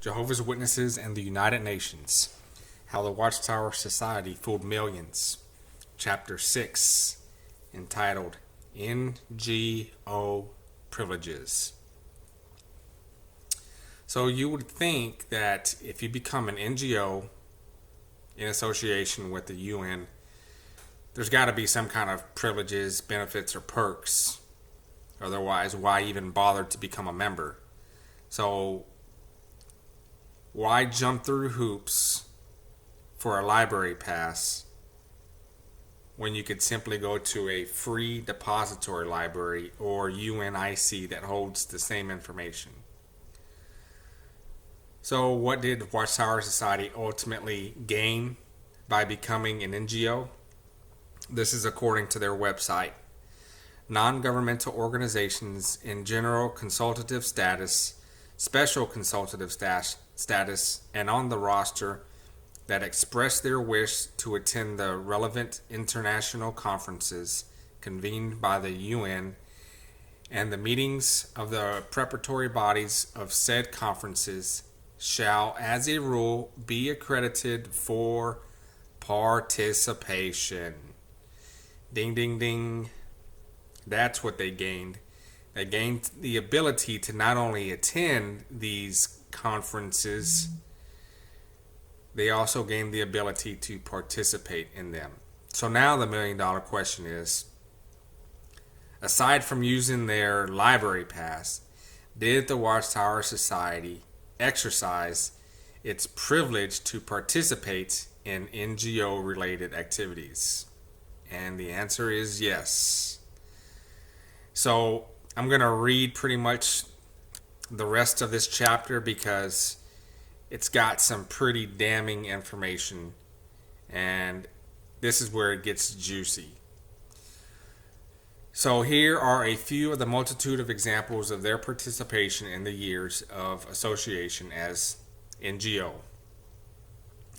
Jehovah's Witnesses and the United Nations. How the Watchtower Society Fooled Millions. Chapter 6, entitled NGO Privileges. So you would think that if you become an NGO in association with the UN, there's got to be some kind of privileges, benefits, or perks. Otherwise, why even bother to become a member? So why jump through hoops for a library pass when you could simply go to a free depository library or UNIC that holds the same information? So what did Watchtower Society ultimately gain by becoming an NGO? This is according to their website. Non-governmental organizations in general consultative status, special consultative status, and on the roster that express their wish to attend the relevant international conferences convened by the UN and the meetings of the preparatory bodies of said conferences shall, as a rule, be accredited for participation. Ding, ding, ding. That's what they gained. They gained the ability to not only attend these conferences, they also gained the ability to participate in them. So now the million-dollar question is, aside from using their library pass, did the Watchtower Society exercise its privilege to participate in NGO-related activities? And the answer is yes. So I'm going to read pretty much the rest of this chapter because it's got some pretty damning information, and this is where it gets juicy. So here are a few of the multitude of examples of their participation in the years of association as NGO.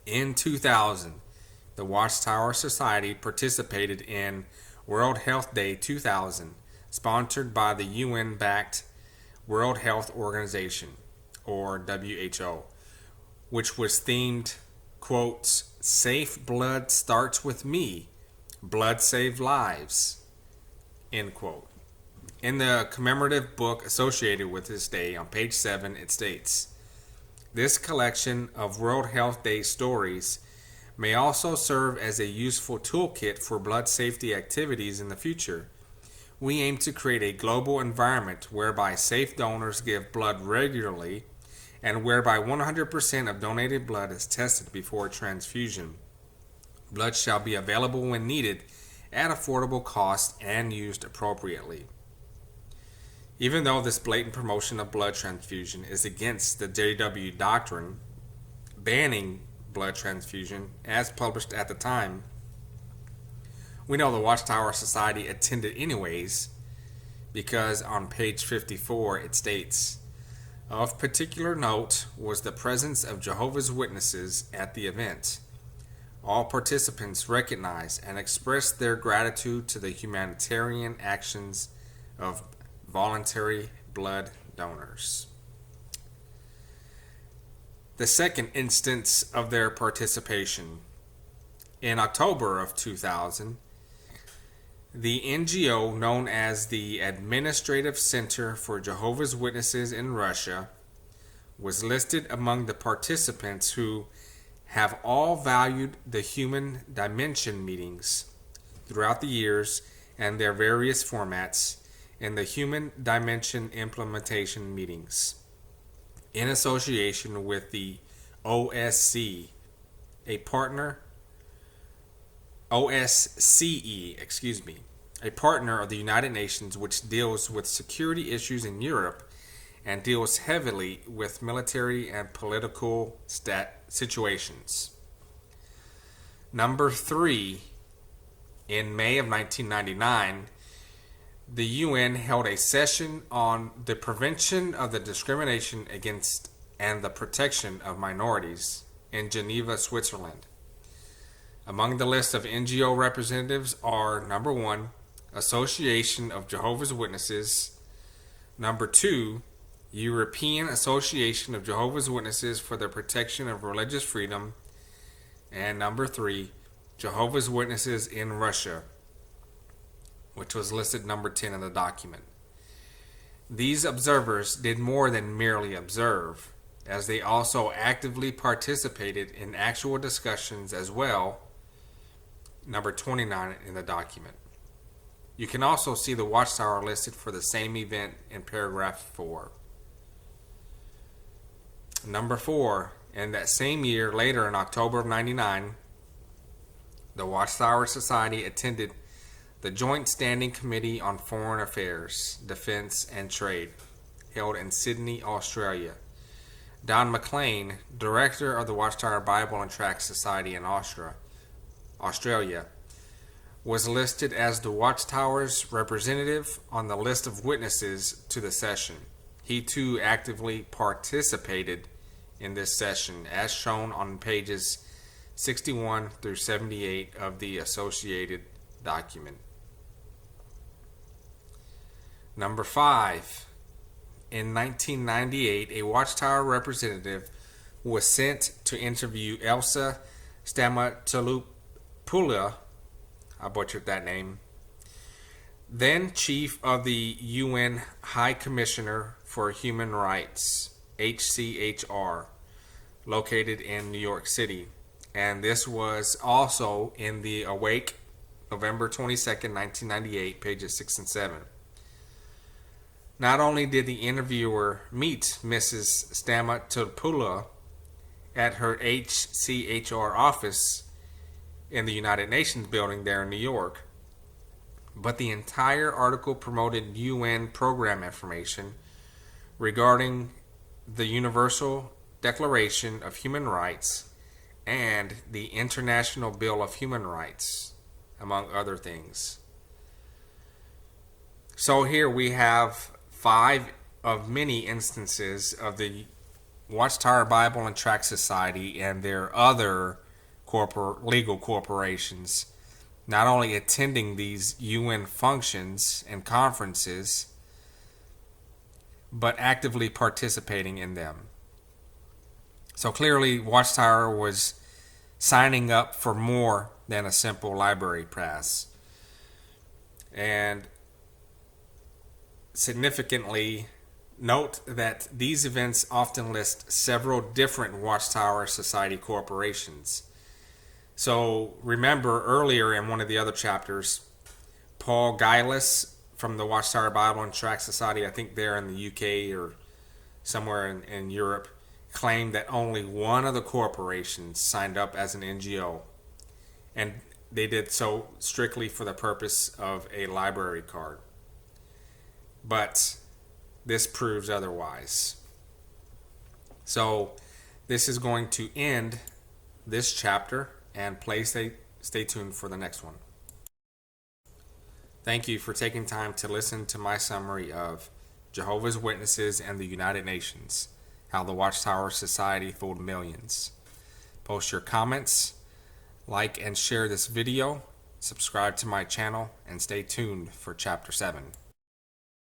In 2000, the Watchtower Society participated in World Health Day 2000, sponsored by the UN-backed World Health Organization, or WHO, which was themed, quotes, "Safe blood starts with me. Blood save lives," end quote. In the commemorative book associated with this day, on page 7, it states, "This collection of World Health Day stories may also serve as a useful toolkit for blood safety activities in the future. We aim to create a global environment whereby safe donors give blood regularly and whereby 100% of donated blood is tested before transfusion. Blood shall be available when needed at affordable cost and used appropriately." Even though this blatant promotion of blood transfusion is against the JW doctrine banning blood transfusion as published at the time, we know the Watchtower Society attended anyways because on page 54 it states, "Of particular note was the presence of Jehovah's Witnesses at the event. All participants recognized and expressed their gratitude to the humanitarian actions of voluntary blood donors." The second instance of their participation. In October of 2000, the NGO known as the Administrative Center for Jehovah's Witnesses in Russia was listed among the participants who have all valued the human dimension meetings throughout the years and their various formats in the human dimension implementation meetings in association with the OSCE, a partner a partner of the United Nations which deals with security issues in Europe and deals heavily with military and political situations. Number 3, in May of 1999, the UN held a session on the prevention of the discrimination against and the protection of minorities in Geneva, Switzerland. Among the list of NGO representatives are number 1, Association of Jehovah's Witnesses, number 2, European Association of Jehovah's Witnesses for the Protection of Religious Freedom, and number 3, Jehovah's Witnesses in Russia, which was listed number 10 in the document. These observers did more than merely observe, as they also actively participated in actual discussions as well, number 29 in the document. You can also see the watchtower listed for the same event in paragraph 4. Number 4, in that same year, later in October of 99, the Watchtower Society attended the Joint Standing Committee on Foreign Affairs, Defense and Trade, held in Sydney, Australia. Don McLean, director of the Watchtower Bible and Tract Society in Australia, was listed as the Watchtower's representative on the list of witnesses to the session. He too actively participated in this session, as shown on pages 61 through 78 of the associated document. Number 5. In 1998, a Watchtower representative was sent to interview Elsa Stamatopoulos, I butchered that name, then chief of the UN High Commissioner for Human Rights, HCHR, located in New York City. And this was also in the Awake, November 22nd, 1998, pages 6 and 7. Not only did the interviewer meet Mrs. Stamatopoulos at her HCHR office in the United Nations building there in New York, but the entire article promoted UN program information regarding the Universal Declaration of Human Rights and the International Bill of Human Rights, among other things. So here we have 5 of many instances of the Watchtower Bible and Tract Society and their other legal corporations not only attending these UN functions and conferences, but actively participating in them. So clearly, Watchtower was signing up for more than a simple library pass. And significantly, note that these events often list several different Watchtower Society corporations. So remember earlier in one of the other chapters, Paul Gillis from the Watchtower Bible and Tract Society, I think they're in the UK or somewhere in Europe, claimed that only one of the corporations signed up as an NGO. And they did so strictly for the purpose of a library card. But this proves otherwise. So this is going to end this chapter, and please stay tuned for the next one. Thank you for taking time to listen to my summary of Jehovah's Witnesses and the United Nations, how the Watchtower Society fooled millions. Post your comments, like and share this video, subscribe to my channel, and stay tuned for Chapter 7.